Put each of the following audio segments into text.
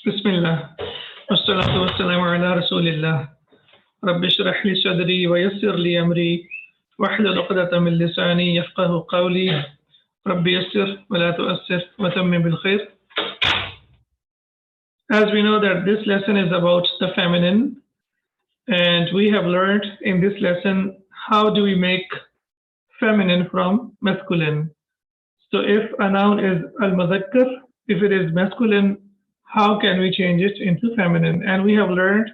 بسم الله والصلاة والسلام على رسول الله رب اشرح لي صدري ويسر لي أمري واحلل عقدة من لساني يفقه قولي رب يسر ولا تؤسر وتمم بالخير. As we know that this lesson is about the feminine, and we have learned in this lesson how do we make feminine from masculine. So if a noun is al-mudhakkar, if it is masculine, how can we change it into feminine? And we have learned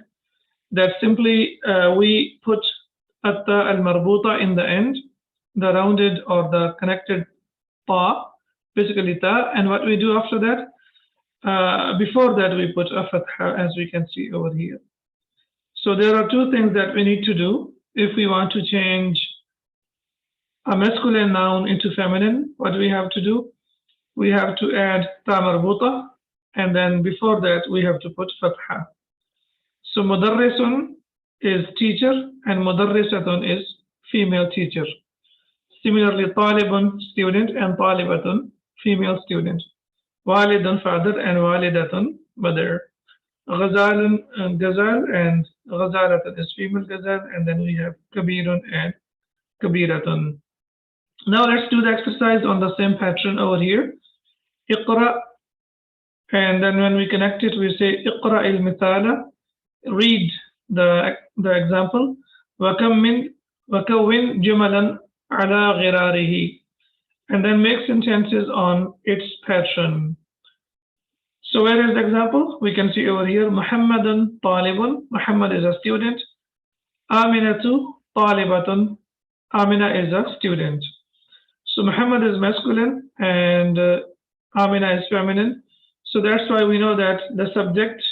that simply we put atta al-marbuta in the end, the rounded or the connected ta, basically ta, and what we do after that, before that we put a fatha, as we can see over here. So there are two things that we need to do if we want to change a masculine noun into feminine. What do we have to do? We have to add ta marbuta, and then before that we have to put fatha. So mudarrisun is teacher and mudarrisatun is female teacher. Similarly, talibun student and talibatun female student. Walidun father and walidatun mother. Ghazalun ghazal and ghazalatun is female ghazal, and then we have kabirun and kabiratun. Now let's do the exercise on the same pattern over here. Iqra, and then when we connect it, we say Iqra il-mithala, read the example. وَكَوِّن جُمَلًا عَلَى غِرَارِهِ, and then make sentences on its pattern. So where is the example? We can see over here, Muhammadun talibun, Muhammad is a student. Aminatu talibatun, Amina is a student. So Muhammad is masculine and Amina is feminine. So that's why we know that the subject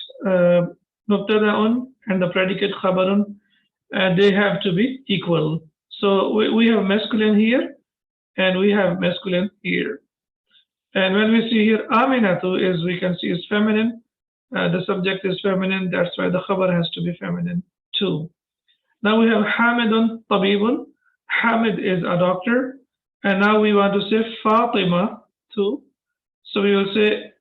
mubtada'un and the predicate khabarun, they have to be equal. So we have masculine here and we have masculine here. And when we see here Aminatu is, we can see is feminine. The subject is feminine. That's why the khabar has to be feminine too. Now we have Hamidun tabibun. Hamid is a doctor. And now we want to say Fatima too. So we will say,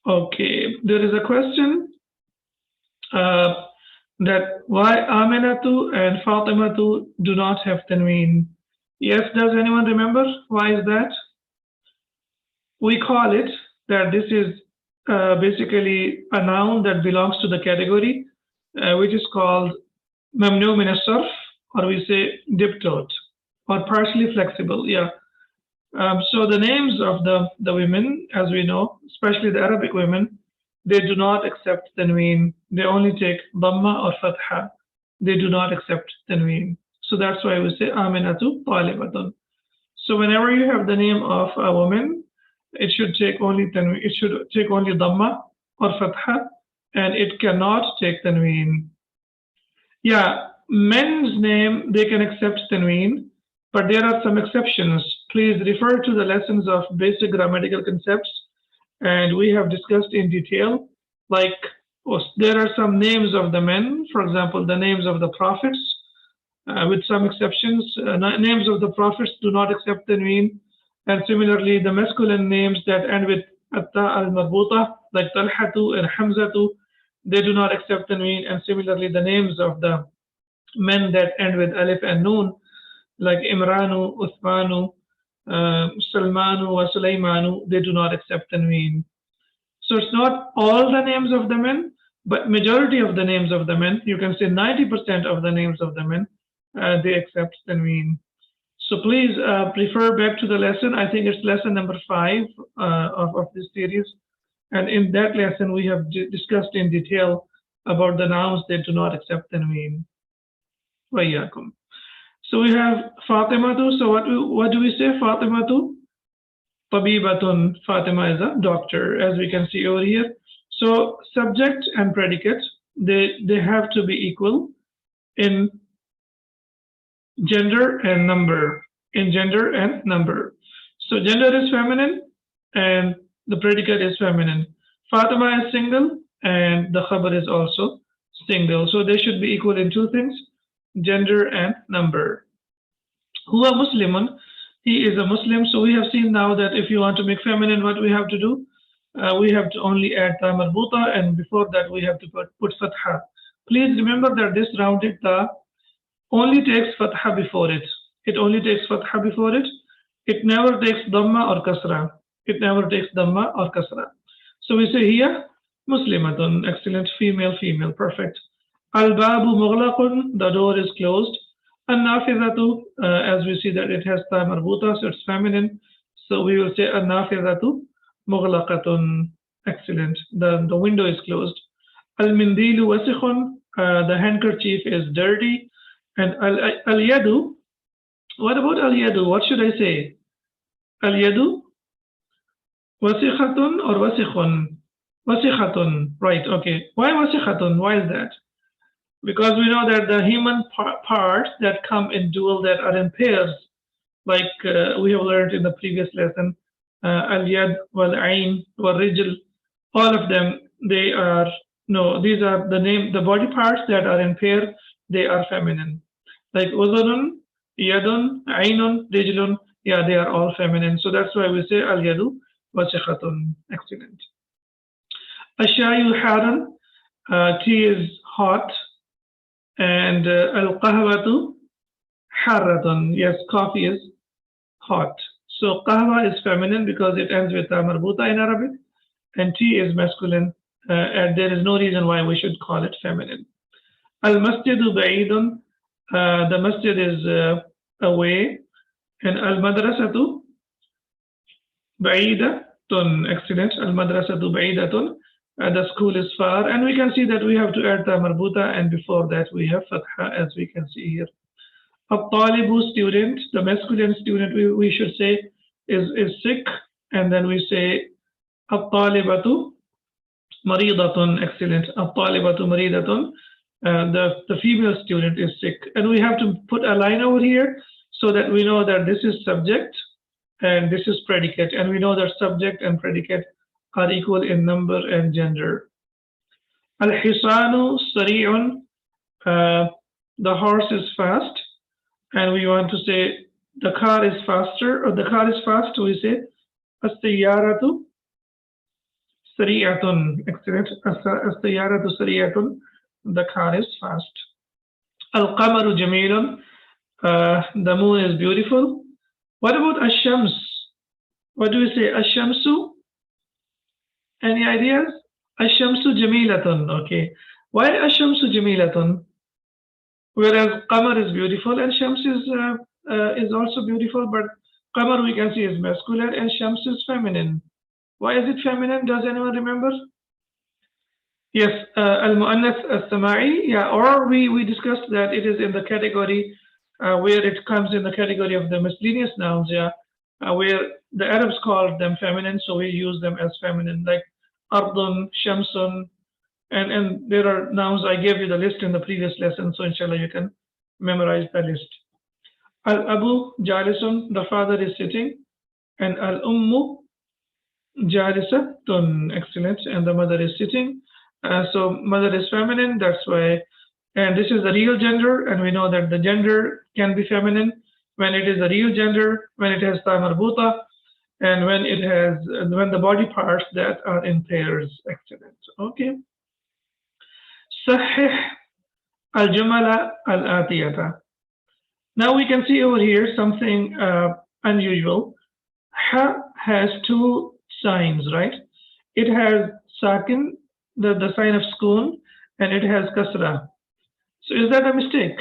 okay, there is a question that why Aminatu and Fatimatu do not have tanween. Yes, does anyone remember? Why is that? We call it that this is basically a noun that belongs to the category, which is called mamnu min as-sarf, or we say diptote, or partially flexible. Yeah. So the names of the women, as we know, especially the Arabic women, they do not accept tanween. They only take dhamma or fatha. They do not accept tanween. So that's why we say Aminatu talibatun. So whenever you have the name of a woman, it should take only tanween. It should take only dhamma or fatha, and it cannot take tanween. Yeah, men's name, they can accept tanween, but there are some exceptions. Please refer to the lessons of basic grammatical concepts, and we have discussed in detail, like there are some names of the men, for example, the names of the prophets, with some exceptions. Names of the prophets do not accept tanween, and similarly, the masculine names that end with atta al-marbuta, like Talhatu and Hamzatu, they do not accept tanween, and similarly, the names of the men that end with alif and noon, like Imranu, Uthmanu, Salmanu, or Sulaymanu, they do not accept tanween. So it's not all the names of the men, but majority of the names of the men, you can say 90% of the names of the men, they accept tanween. So please refer back to the lesson. I think it's lesson number 5 of this series. And in that lesson, we have discussed in detail about the nouns that do not accept tanween. Wayakum. So we have Fatimatu. So what do we say? Fatimatu tabibatun. Fatima is a doctor, as we can see over here. So subject and predicate, they have to be equal in gender and number. In gender and number. So gender is feminine and the predicate is feminine. Fatima is single and the khabar is also single. So they should be equal in two things, gender and number. Huwa Muslimun, he is a Muslim. So we have seen now that if you want to make feminine, what we have to do? we have to only add ta marbuta, and before that we have to put fatha. Please remember that this rounded ta only takes fatha before it. It only takes fatha before it. It never takes dhamma or kasra. It never takes dhamma or kasra. So we say here, muslimatun, excellent, female, female, perfect. Al-babu mughlaqun, the door is closed. An-nafidhatu, as we see that it has ta marbuta, so it's feminine. So we will say an-nafidhatu mughlaqatun, excellent. The window is closed. Al-mindilu wasikhun, the handkerchief is dirty. And al-yadu, what about al-yadu? What should I say? Al-yadu, wasikhatun or wasikhun? Wasikhatun, right, okay. Why wasikhatun? Why is that? Because we know that the human parts that come in dual, that are in pairs, like we have learned in the previous lesson, al-yad, wal-ain, wal-rijl, all of them, they are, no, these are the body parts that are in pair, they are feminine. Like uzunun, yadun, ainun, rijlun, yeah, they are all feminine. So that's why we say al-yadu wasikhatun. Excellent. Ashayu harun, tea is hot. And al-qahwatu harratun, yes, coffee is hot. So qahwa is feminine because it ends with ta marbuta in Arabic, and tea is masculine, and there is no reason why we should call it feminine. Al-masjidu ba'idun, the masjid is away, and al-madrasatu ba'idatun, excellent. Al-madrasatu ba'idatun, the school is far, and we can see that we have to add ta marbuta, and before that we have fatha, as we can see here. At-talibu, student, the masculine student, we should say is sick, and then we say at-talibatu maridatun, excellent. At-talibatu maridatun, the female student is sick, and we have to put a line over here so that we know that this is subject and this is predicate, and we know that subject and predicate are equal in number and gender. Al-hisanu sari'un, the horse is fast, and we want to say the car is faster, or the car is fast, we say as-sayyaratu sari'atun, excellent. As-sayyaratu sari'atun, the car is fast. Al-qamaru jamilun, the moon is beautiful. What about ash-shams? What do we say? Ash-shamsu? Any ideas? Ash-shamsu jamilatun, okay. Why ash-shamsu jamilatun? Whereas qamar is beautiful and shams is also beautiful, but qamar we can see is masculine and shams is feminine. Why is it feminine? Does anyone remember? Yes, al-mu'annath as-sama'i, yeah, or we discussed that it is in the category where it comes in the category of the miscellaneous nouns, yeah, where the Arabs called them feminine, so we use them as feminine, like ardun, shamsun, and there are nouns. I gave you the list in the previous lesson, so inshallah you can memorize the list. Al-abu jalisun, the father is sitting, and al-ummu jalisatun, excellent, and the mother is sitting. So mother is feminine, that's why, and this is the real gender, and we know that the gender can be feminine when it is a real gender, when it has ta marbuta, and when the body parts that are in pairs. Excellent. Okay. Sahih al-jumala al-atiyata. Now we can see over here something unusual. Ha has two signs, right? It has sakin, the sign of sukun, and it has kasra. So is that a mistake?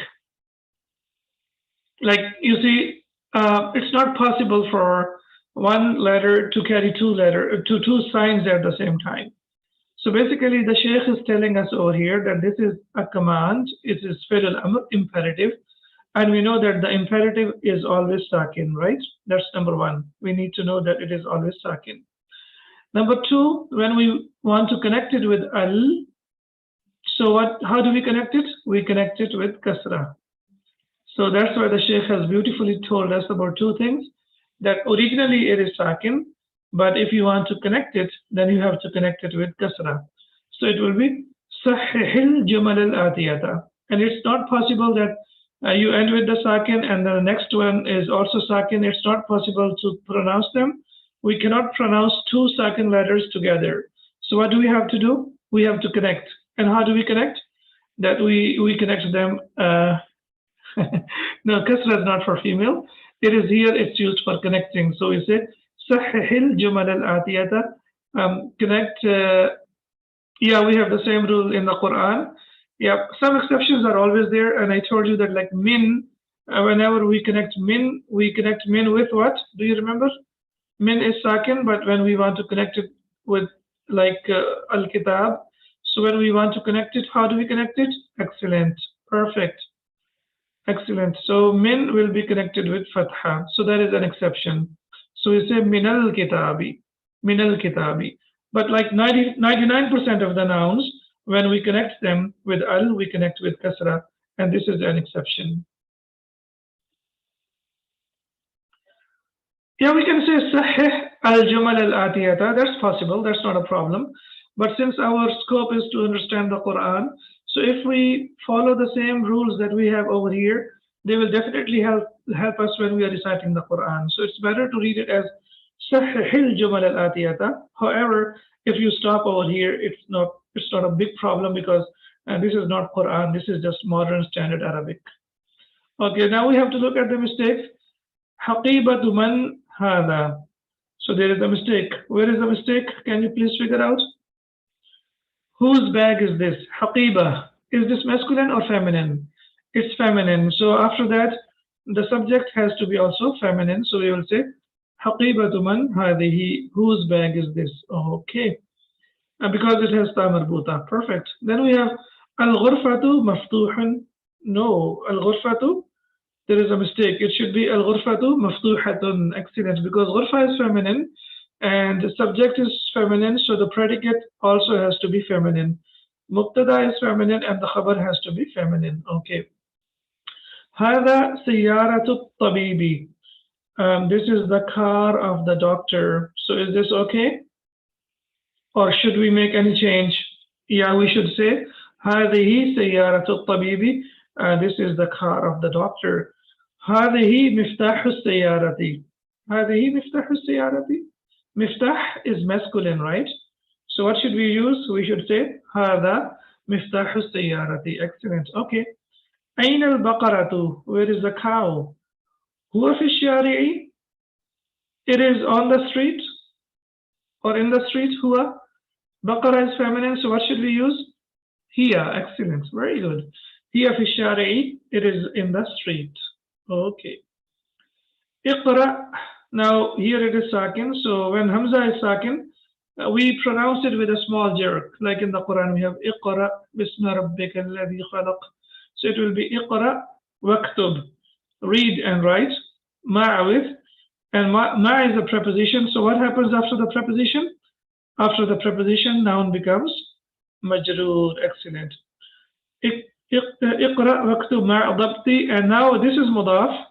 Like you see, it's not possible for one letter to carry two signs at the same time. So basically, the Sheikh is telling us over here that this is a command. It is fi'l al-amr, imperative, and we know that the imperative is always sakin, right? That's number one. We need to know that it is always sakin. Number two, when we want to connect it with al, so how do we connect it? We connect it with kasra. So that's why the Sheikh has beautifully told us about two things, that originally it is sakin, but if you want to connect it, then you have to connect it with kasra. So it will be sahihil jumal al-atiyata. And it's not possible that you end with the sakin and the next one is also sakin. It's not possible to pronounce them. we cannot pronounce two second letters together. So what do we have to do? We have to connect. And how do we connect? That we connect them. No, kasra is not for female. It is here. It's used for connecting. So we say صحح الجمل الآتية. Connect. Yeah, we have the same rule in the Quran. Yeah, some exceptions are always there, and I told you that like min. Whenever we connect min with what? Do you remember? Min is sakin, but when we want to connect it with like al-kitab, so when we want to connect it, how do we connect it? Excellent, perfect, excellent. So min will be connected with fatha, so that is an exception. So we say min al-kitabi, min al-kitabi. But like 99% of the nouns, when we connect them with al, we connect with kasra, and this is an exception. Yeah, we can say sahih al-jumal al-atiyata. That's possible. That's not a problem. But since our scope is to understand the Quran, so if we follow the same rules that we have over here, they will definitely help us when we are reciting the Quran. So it's better to read it as sahih al-jumal al-atiyata. However, if you stop over here, it's not a big problem because this is not Quran. This is just modern standard Arabic. Okay, now we have to look at the mistakes. Haqibatu man hada. So there is a mistake. Where is the mistake? Can you please figure out? Whose bag is this? Haqiba. Is this masculine or feminine? It's feminine. So after that, the subject has to be also feminine. So we will say Haqibatu man hadihi. Whose bag is this? Okay. Because it has ta marbuta. Perfect. Then we have al-ghurfatu maftuhun. No, al-ghurfatu. There is a mistake. It should be al-ghurfatu maftuhatun. Excellent. Because ghurfa is feminine and the subject is feminine, so the predicate also has to be feminine. Mubtada is feminine and the khabar has to be feminine. Okay. Hada sayyaratu tabibi. This is the car of the doctor. So is this okay? Or should we make any change? Yeah, we should say هذه سيارة الطبيب. This is the car of the doctor. هذه مفتاح السيارة. هذه مفتاح السيارة. Miftah is masculine, right? So what should we use? We should say هذا مفتاح السيارة. Excellent. Okay. أين البقرة? Where is the cow? هو في الشارع. It is on the street or in the street. هو. Baqara is feminine, so what should we use? Hiya. Excellent. Very good. Hiya fi shari'i. It is in the street. Okay. Iqra. Now here it is sakin. So when Hamza is sakin, we pronounce it with a small jerk. Like in the Quran, we have Iqra bismi rabbika alladhi khalaq. So it will be Iqra waktub. Read and write. Ma'awith. And ma is a preposition. So what happens after the preposition? After the preposition, noun becomes majroor. Excellent. Iqra waktub ma'a dabti. And now this is mudaf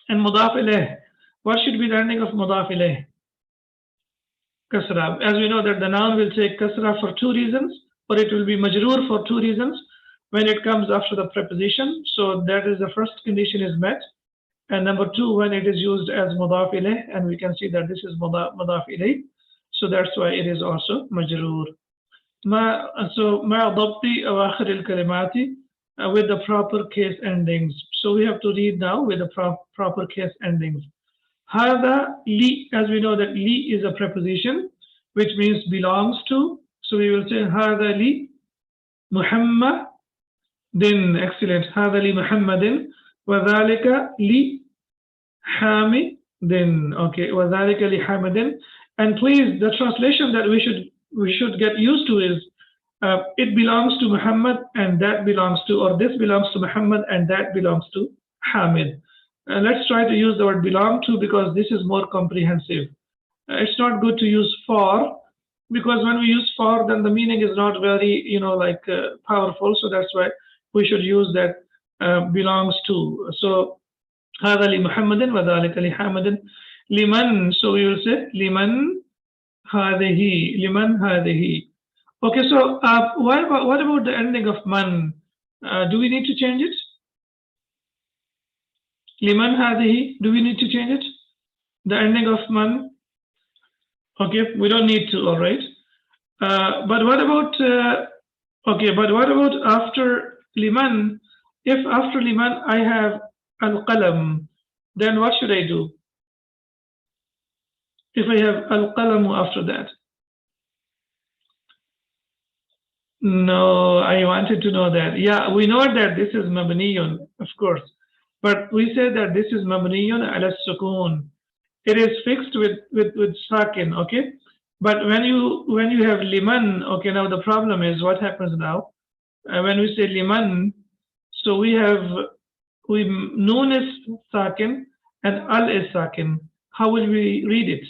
and mudaf ilayh. What should be the ending of mudaf ilayh? Kasra. As we know that the noun will take kasra for two reasons, or it will be majroor for two reasons. When it comes after the preposition, so that is the first condition is met. And number two, when it is used as mudaf ilayh, and we can see that this is mudaf ilayh. So that's why it is also majroor. So ma dabti awakhir al-kalimati with the proper case endings. So we have to read now with the proper case endings. Hada li, as we know that li is a preposition which means belongs to. So we will say hada li Muhammadin. Excellent. Hada li Muhammadin wa dhalika li Hamidin. Okay, wa dhalika li Hamidin. And please, the translation that we should get used to is it belongs to Muhammad and that belongs to, or this belongs to Muhammad and that belongs to Hamid. Let's try to use the word belong to because this is more comprehensive. It's not good to use for because when we use for, then the meaning is not very, powerful. So that's why we should use that belongs to. So هذا لمحمد وذلك لحامد. Liman, so we will say liman hadihi, liman hadihi. Okay, so what about the ending of man? Do we need to change it? Liman hadihi, do we need to change it? The ending of man? Okay, we don't need to, all right. But what about, okay, but what about after liman? If after liman I have al-qalam, then what should I do? If I have al-qalamu after that? No, I wanted to know that. Yeah, we know that this is mabniyun, of course. But we said that this is mabniyun ala sukun. It is fixed with sakin, okay? But when you have liman, okay, now the problem is what happens now? When we say liman, so we noon is sakin and al is sakin. How will we read it?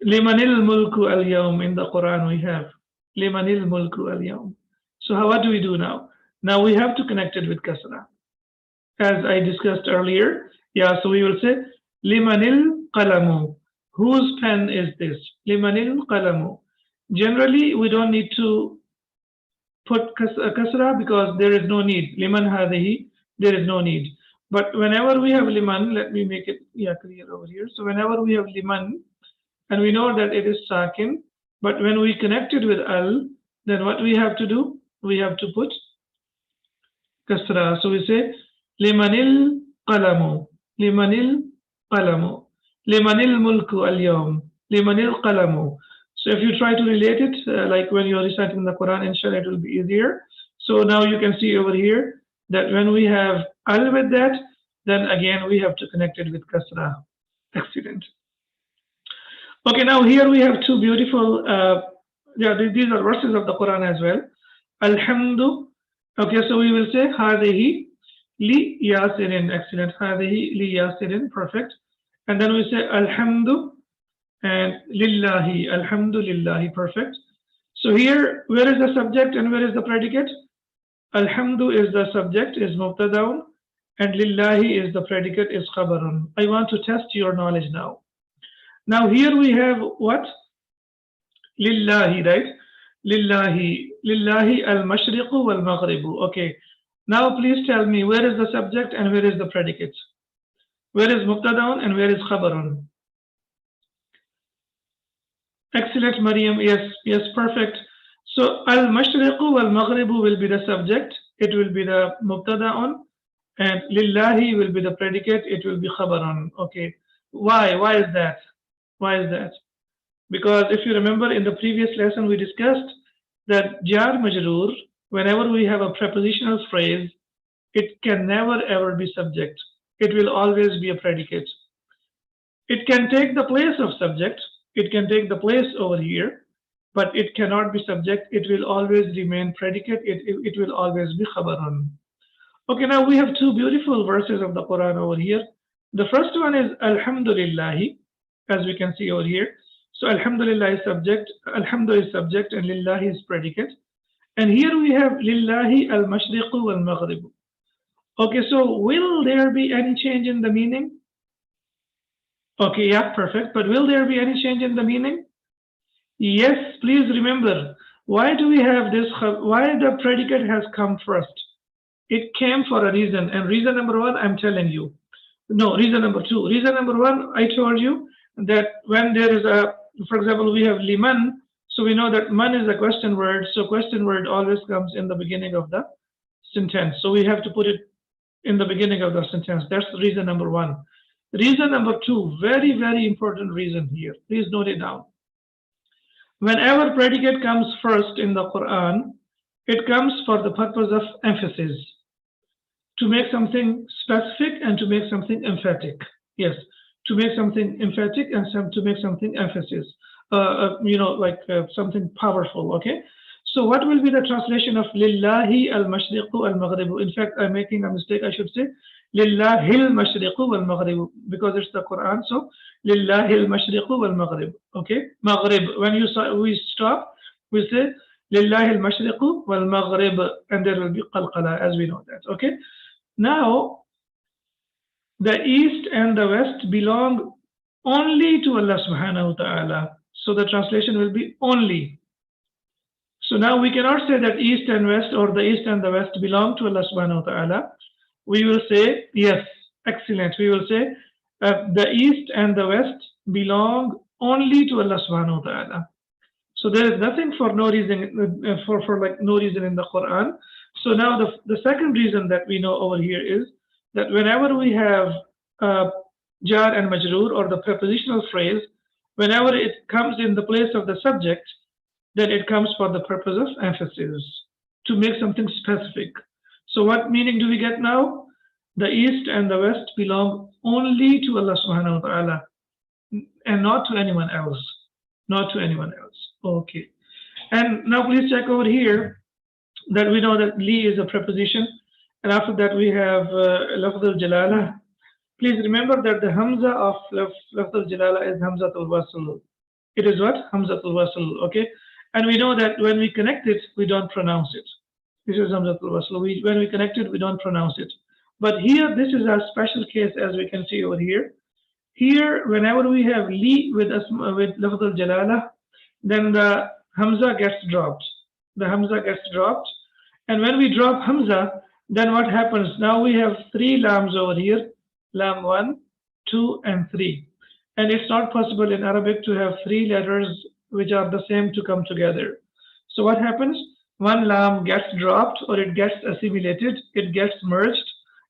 Limanil mulku al yawm, in the Quran we have limanil mulku al yawm. So what do we do now? Now we have to connect it with kasra, as I discussed earlier. Yeah, so we will say limanil qalamu. Whose pen is this? Limanil qalamu. Generally, we don't need to put kasra because there is no need. Liman hadhihi, there is no need. But whenever we have liman, let me make it clear over here. So whenever we have liman, and we know that it is sakin, but when we connect it with al, then what we have to do? We have to put kasra. So we say limanil qalamu, limanil qalamu, limanil mulku al yawm, limanil qalamu. So if you try to relate it, like when you're reciting the Quran, inshallah, it will be easier. So now you can see over here that when we have al with that, then again we have to connect it with kasra. Excellent. Okay, now here we have two beautiful, these are verses of the Quran as well. Alhamdu. Okay, so we will say hadihi li yasirin. Excellent. Hadihi li yasirin. Perfect. And then we say alhamdu and lillahi. Alhamdulillahi. Perfect. So here, where is the subject and where is the predicate? Alhamdu is the subject, is mubtadaun, and lillahi is the predicate, is khabarun. I want to test your knowledge now. Now here we have what? Lillahi, right? Lillahi. Lillahi al-mashriqu wal-maghribu. Okay. Now please tell me where is the subject and where is the predicate? Where is mubtadaun and where is khabarun? Excellent, Mariam. Yes, yes, perfect. So al-mashriqu wal-maghribu will be the subject. It will be the mubtadaun. And lillahi will be the predicate. It will be khabarun. Okay. Why? Why is that? Why is that? Because if you remember in the previous lesson, we discussed that jar majroor, whenever we have a prepositional phrase, it can never ever be subject. It will always be a predicate. It can take the place of subject. It can take the place over here, but it cannot be subject. It will always remain predicate. It will always be khabarun. Okay, now we have two beautiful verses of the Quran over here. The first one is Alhamdulillahi, as we can see over here. So Alhamdulillah is subject, Alhamdu is subject, and Lillahi is predicate. And here we have Lillahi al-mashriqu wal-maghribu. Okay, so will there be any change in the meaning? Okay, yeah, perfect. But will there be any change in the meaning? Yes, please remember. Why do we have this? Why the predicate has come first? It came for a reason. And reason number one, I'm telling you. No, reason number two. Reason number one, I told you that when there is a, for example, we have liman, so we know that man is a question word, so question word always comes in the beginning of the sentence. So we have to put it in the beginning of the sentence. That's reason number one. Reason number two, very, very important reason here. Please note it down. Whenever predicate comes first in the Quran, it comes for the purpose of emphasis, to make something specific and to make something emphatic. Yes, to make something emphatic and to make something emphasis. Something powerful. Okay. So what will be the translation of Lillahi al-mashriqu al-maghribu? In fact, I'm making a mistake. I should say Lillahi al-mashriqu wal-maghribu because it's the Quran. So Lillahi al-mashriqu wal-maghrib. Okay, maghrib. When we stop, we say Lillahi al-mashriqu wal-maghrib, and there will be qalqala, as we know that. Okay. Now, the east and the west belong only to Allah subhanahu wa ta'ala. So the translation will be only. So now we cannot say that east and west or the east and the west belong to Allah subhanahu wa ta'ala. We will say, yes, excellent. We will say the east and the west belong only to Allah subhanahu wa ta'ala. So there is nothing for no reason for like no reason in the Quran. So now the second reason that we know over here is that whenever we have jar and majroor or the prepositional phrase, whenever it comes in the place of the subject, then it comes for the purpose of emphasis to make something specific. So what meaning do we get now? The east and the west belong only to Allah subhanahu wa ta'ala and not to anyone else. Not to anyone else. Okay. And now please check over here that we know that li is a preposition. And after that we have lafz al-jalala. Please remember that the hamza of lafz al-jalala is hamzatul wasl. It is what? Hamzatul wasl. Okay. And we know that when we connect it, we don't pronounce it. This is hamzatul wasl. When we connect it, we don't pronounce it. But here, this is a special case, as we can see over here. Here, whenever we have li with lafz al-jalala, then the hamza gets dropped. The hamza gets dropped. And when we drop hamza, then what happens? Now we have three lams over here. Lam 1, 2, and 3. And it's not possible in Arabic to have three letters which are the same to come together. So what happens? One lam gets dropped or it gets assimilated, it gets merged,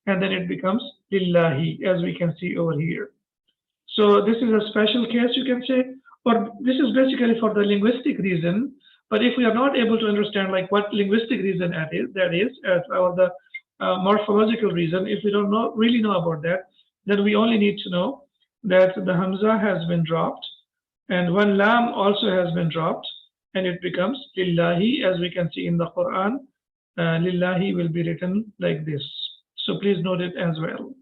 and then it becomes lillahi, as we can see over here. So this is a special case, you can say, or this is basically for the linguistic reason. But if we are not able to understand like what linguistic reason that is, or the morphological reason, if we don't really know about that, then we only need to know that the hamza has been dropped and one lam also has been dropped and it becomes lillahi, as we can see in the Quran. Lillahi will be written like this. So please note it as well.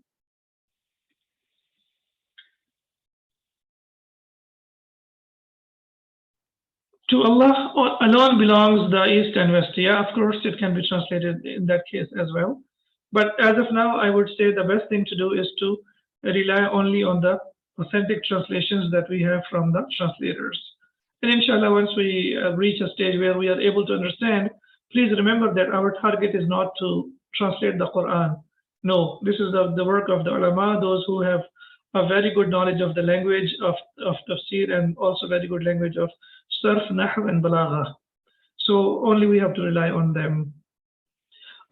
To Allah alone belongs the east and west. Yeah, of course, it can be translated in that case as well. But as of now, I would say the best thing to do is to rely only on the authentic translations that we have from the translators. And inshallah, once we reach a stage where we are able to understand, please remember that our target is not to translate the Quran. No, this is the work of the ulama, those who have a very good knowledge of the language of tafsir and also very good language of sarf, nahw, and balagha. So only we have to rely on them.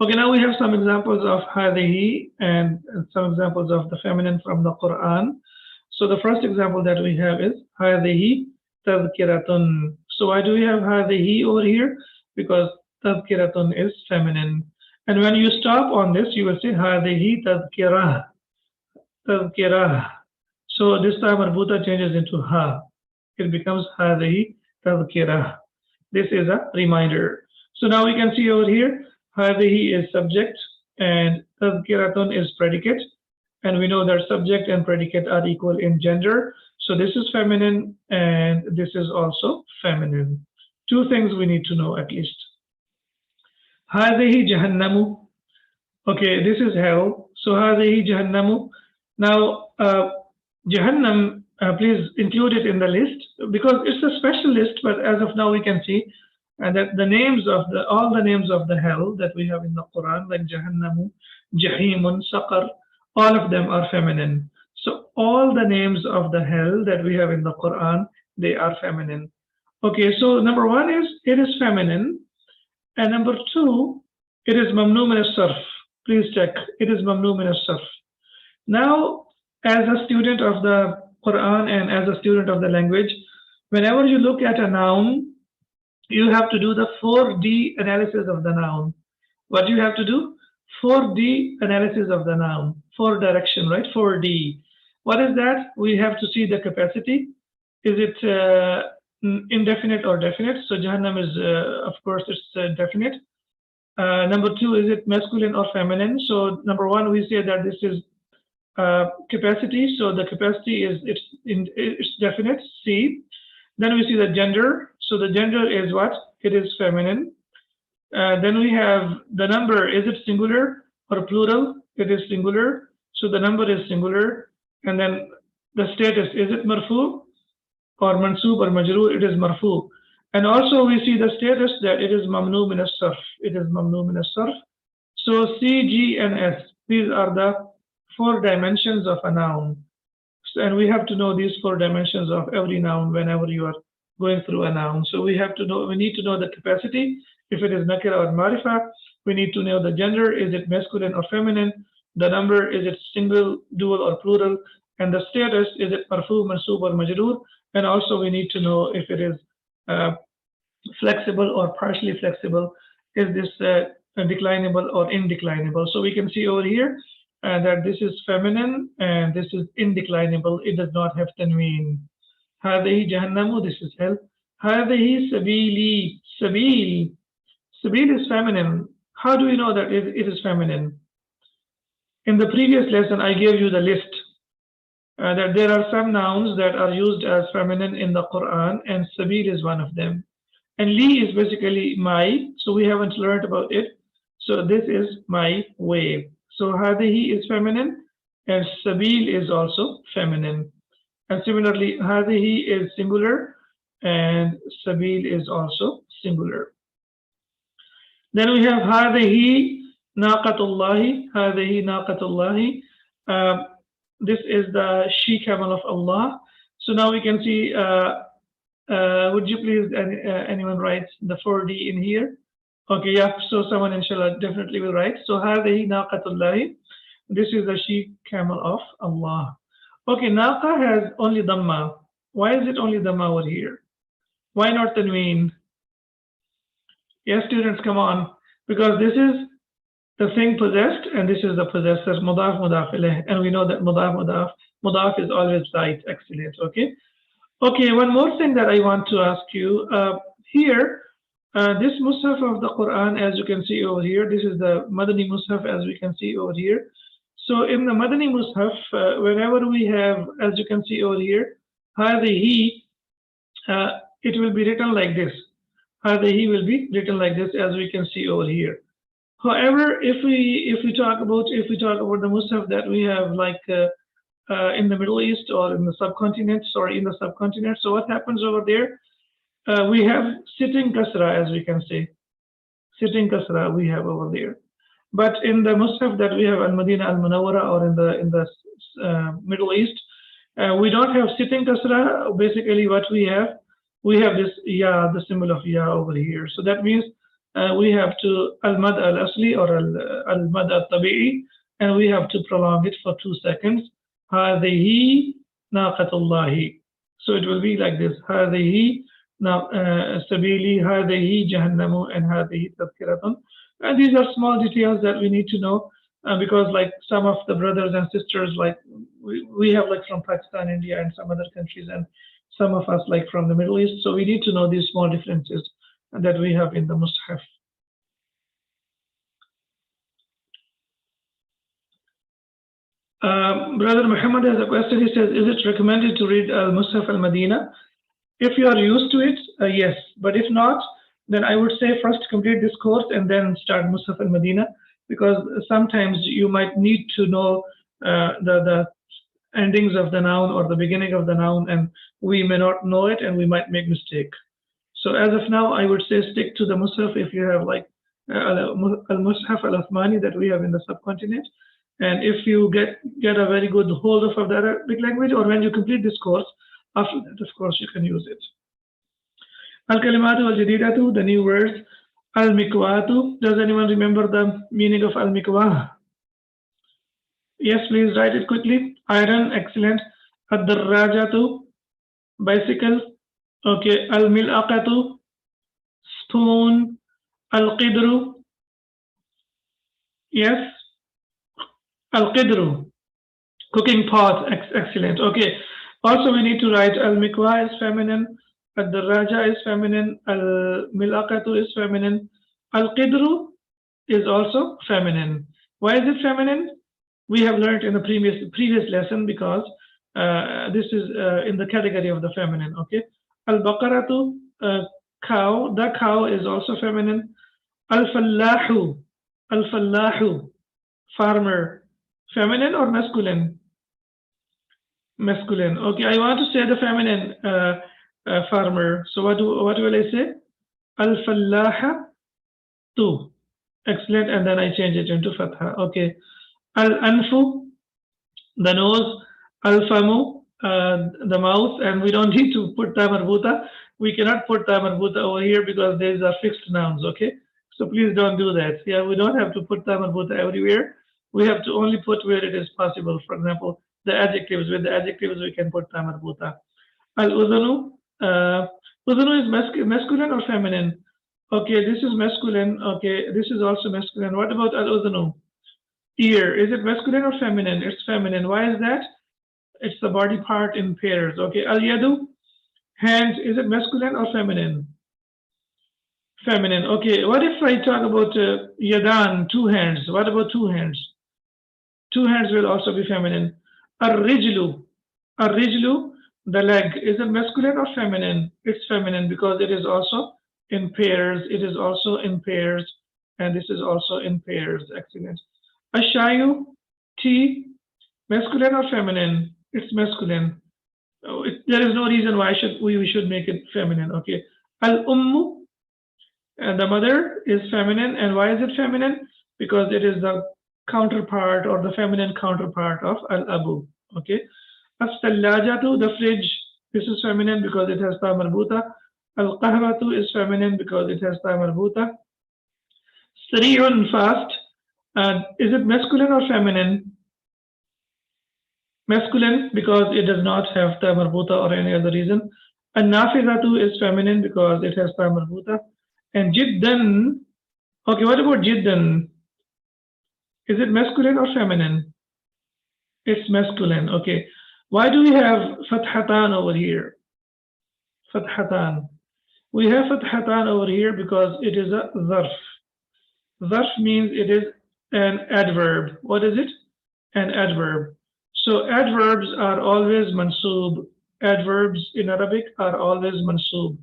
Okay, now we have some examples of hadihi and some examples of the feminine from the Quran. So the first example that we have is hadihi tadhkiratun. So why do we have hadihi over here? Because tadhkiratun is feminine. And when you stop on this, you will say hadihi tadhkirah. Tadhkirah. So this time marbuta changes into ha. It becomes hadihi tadhkirah. This is a reminder. So now we can see over here, hadihi is subject and tadhkiratun is predicate. And we know that subject and predicate are equal in gender. So this is feminine and this is also feminine. Two things we need to know at least. Hadihi jahannamu. Okay, this is hell. So hadihi jahannamu. Now, Jahannam, please include it in the list because it's a special list. But as of now, we can see that the names of all the names of the hell that we have in the Quran, like Jahannamu, Jahimun, Saqar, all of them are feminine. So all the names of the hell that we have in the Quran, they are feminine. Okay, so number one is it is feminine, and number two, it is mamnu min as-sarf. Please check. It is mamnu min as-sarf. Now, as a student of the Quran and as a student of the language, whenever you look at a noun, you have to do the 4D analysis of the noun. What do you have to do? 4D analysis of the noun. 4 direction, right? 4D. What is that? We have to see the capacity. Is it indefinite or definite? So Jahannam is, of course, it's definite. Number two, is it masculine or feminine? So number one, we say that this is capacity. So the capacity is it's definite. C. Then we see the gender. So the gender is what? It is feminine. Then we have the number. Is it singular or plural? It is singular. So the number is singular. And then the status, is it marfu or mansub or majroor? It is marfu. And also we see the status that it is mamnu min as-sarf. It is mamnu min as-sarf. So C, G, and S. These are the 4 dimensions of a noun. And we have to know these 4 dimensions of every noun whenever you are going through a noun. So we need to know the capacity, if it is nakira or marifa. We need to know the gender, is it masculine or feminine? The number, is it single, dual, or plural? And the status, is it marfu, mansub, or majroor? And also we need to know if it is flexible or partially flexible. Is this declinable or indeclinable? So we can see over here that this is feminine and this is indeclinable. It does not have tanween. هذه جهنم, this is hell. هذه سبيلي, sabil. Sabil is feminine. How do we know that it is feminine? In the previous lesson, I gave you the list that there are some nouns that are used as feminine in the Quran, and sabil is one of them. And li is basically my, so we haven't learned about it. So this is my way. So hadihi is feminine, and sabil is also feminine. And similarly, hadihi is singular, and sabil is also singular. Then we have hadihi naqatullahi, hadihi naqatullahi. This is the she camel of Allah. So now we can see, would you please, anyone write the 4D in here? Okay, yeah, so someone inshallah definitely will write. So hadihi naqatullahi, this is the she camel of Allah. Okay, naqa has only dhamma. Why is it only dhamma over here? Why not tanween? Yes, students, come on. Because this is the thing possessed, and this is the possessor, mudaf, mudaf ilayh. And we know that mudaf is always right. Excellent, okay? Okay, one more thing that I want to ask you. Here, this mushaf of the Quran, as you can see over here, this is the Madani mushaf, as we can see over here. So in the Madani mushaf, whenever we have, as you can see over here, hadihi, it will be written like this. Hadihi will be written like this, as we can see over here. However, if we talk about the mushaf that we have, like in the Middle East or in the subcontinent, so what happens over there? We have sitting kasra, as we can say. Sitting kasra we have over there. But in the mushaf that we have in Madina al-Munawwara or in the Middle East, we don't have sitting kasra. Basically, what we have this ya, the symbol of ya over here. So that means we have to al-mad al-asli or al-mad al-tabi'i, and we have to prolong it for 2 seconds. Hadihi naqatullahi. So it will be like this. Hadihi sabili, hadihi jahannamu, and hadihi tadhkiratun. And these are small details that we need to know because, like, some of the brothers and sisters, like we have, like, from Pakistan, India, and some other countries, and some of us, like, from the Middle East. So we need to know these small differences that we have in the mushaf. Brother Muhammad has a question. He says, is it recommended to read al-Mushaf al-Madina? If you are used to it, yes. But if not, then I would say first complete this course and then start Mushaf al-Madina, because sometimes you might need to know the endings of the noun or the beginning of the noun, and we may not know it and we might make mistake. So as of now, I would say stick to the Mushaf if you have, like, al-Mushaf al-Uthmani that we have in the subcontinent. And if you get a very good hold of the Arabic language, or when you complete this course, after that, of course, you can use it. Al-Kalimatu al-Jadidatu, the new words. Al-Mikwatu, does anyone remember the meaning of al-Mikwah? Yes, please write it quickly. Iron, excellent. Ad-Darrajatu, bicycle. Okay, al-Mil'aqatu, spoon. Al-Qidru, yes. Al-Qidru, cooking pot, excellent. Okay, also we need to write al-Mikwah is feminine, al-Darraja is feminine, al-Mil'aqatu is feminine, al-Qidru is also feminine. Why is it feminine? We have learned in the previous lesson, because this is in the category of the feminine. Okay, al-Baqaratu, cow, the cow is also feminine. Al-Fallahu, farmer, feminine or masculine? Masculine. Okay, I want to say the feminine farmer. So what will I say? Al-Fallaha tu. Excellent. And then I change it into fatha. Okay. Al-Anfu, the nose. Al-Famu, the mouth, and we don't need to put ta marbuta. We cannot put ta marbuta over here because these are fixed nouns, okay? So please don't do that. Yeah, we don't have to put ta marbuta everywhere. We have to only put where it is possible. For example, the adjectives. With the adjectives, we can put ta marbuta. Al-udhunu. Udhunu is masculine or feminine? Okay, this is masculine. Okay, this is also masculine. What about al-udhunu? Ear. Is it masculine or feminine? It's feminine. Why is that? It's the body part in pairs. Okay, al-yadu. Hands. Is it masculine or feminine? Feminine. Okay, what if I talk about yadan, two hands? What about two hands? Two hands will also be feminine. Ar-rijlu. Ar-rijlu, the leg. Is it masculine or feminine? It's feminine because it is also in pairs. It is also in pairs. And this is also in pairs. Excellent. Ashayu, tea, masculine or feminine? It's masculine. Oh, there is no reason why we should make it feminine. Okay. Al-ummu, and the mother is feminine. And why is it feminine? Because it is the counterpart or the feminine counterpart of al-abu. Okay. As-sallajatu, the fridge, this is feminine because it has ta marbuta. Al-qahwatu is feminine because it has ta marbuta. Sari'un, fast. Is it masculine or feminine? Masculine because it does not have ta marbuta or any other reason. An-nafidatu is feminine because it has ta marbuta. And jiddan, okay, what about jiddan? Is it masculine or feminine? It's masculine, okay. Why do we have fathatan over here? Fathatan. We have fathatan over here because it is a zarf. Zarf means it is an adverb. What is it? An adverb. So adverbs are always mansoob. Adverbs in Arabic are always mansoob.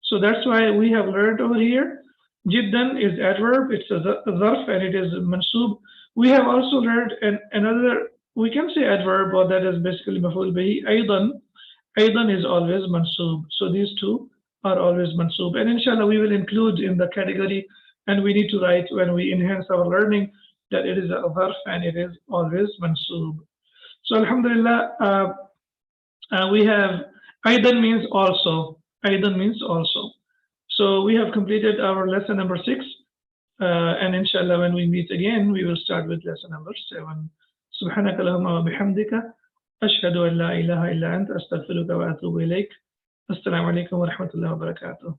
So that's why we have learned over here. Jiddan is adverb. It's a zarf and it is mansoob. We have also learned another, we can say adverb, or that is basically maf'ul bihi. Aydan. Aydan is always mansoob. So these two are always mansoob. And inshallah, we will include in the category, and we need to write when we enhance our learning that it is a zarf and it is always mansoob. So alhamdulillah, we have Aidan means also. Aidan means also. So we have completed our lesson number 6. And inshallah, when we meet again, we will start with lesson number 7. سبحانك اللهم وبحمدك أشهد أن لا إله إلا أنت أستغفرك وأتوب إليك. السلام عليكم ورحمة الله وبركاته.